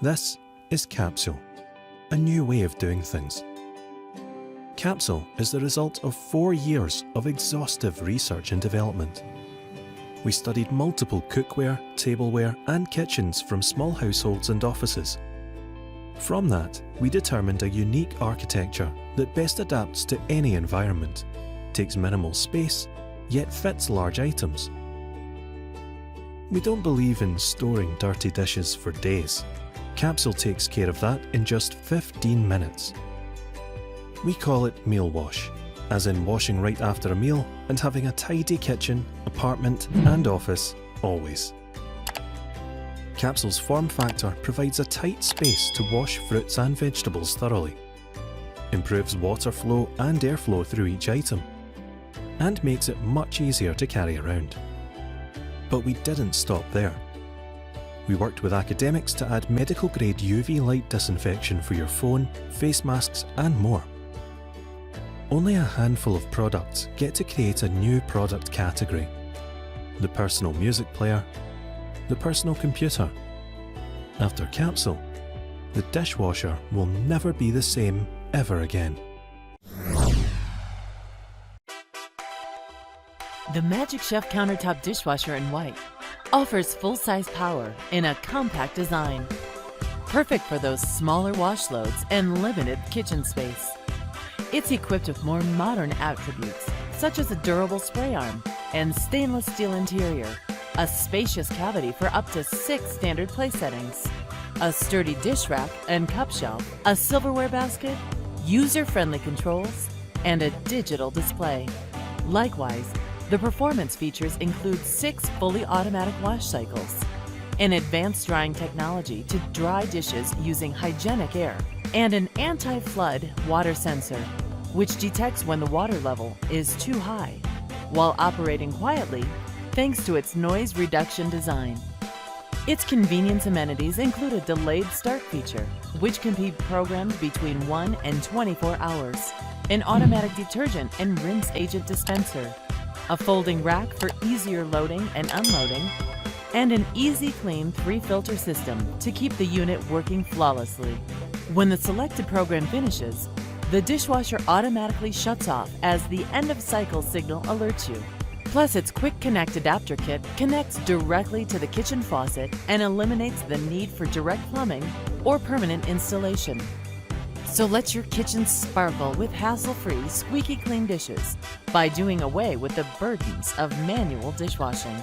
This is Capsule, a new way of doing things. Capsule is the result of 4 years of exhaustive research and development. We studied multiple cookware, tableware and kitchens from small households and offices. From that, we determined a unique architecture that best adapts to any environment, takes minimal space, yet fits large items. We don't believe in storing dirty dishes for days. Capsule takes care of that in just 15 minutes. We call it meal wash, as in washing right after a meal and having a tidy kitchen, apartment and office always. Capsule's form factor provides a tight space to wash fruits and vegetables thoroughly, improves water flow and airflow through each item, and makes it much easier to carry around. But we didn't stop there. We worked with academics to add medical-grade UV light disinfection for your phone, face masks and more. Only a handful of products get to create a new product category: the personal music player, the personal computer. After Capsule, the dishwasher will never be the same ever again. The Magic Chef Countertop Dishwasher in white offers full-size power in a compact design, perfect for those smaller wash loads and limited kitchen space. It's equipped with more modern attributes, such as a durable spray arm and stainless steel interior, a spacious cavity for up to 6 standard place settings, a sturdy dish rack and cup shelf, a silverware basket, user-friendly controls, and a digital display. Likewise, the performance features include 6 fully automatic wash cycles, an advanced drying technology to dry dishes using hygienic air, and an anti-flood water sensor, which detects when the water level is too high, while operating quietly thanks to its noise reduction design. Its convenience amenities include a delayed start feature, which can be programmed between 1 and 24 hours, an automatic detergent and rinse agent dispenser, a folding rack for easier loading and unloading, and an easy clean 3-filter system to keep the unit working flawlessly. When the selected program finishes, the dishwasher automatically shuts off as the end of cycle signal alerts you. Plus, its quick connect adapter kit connects directly to the kitchen faucet and eliminates the need for direct plumbing or permanent installation. So let your kitchen sparkle with hassle-free, squeaky clean dishes by doing away with the burdens of manual dishwashing.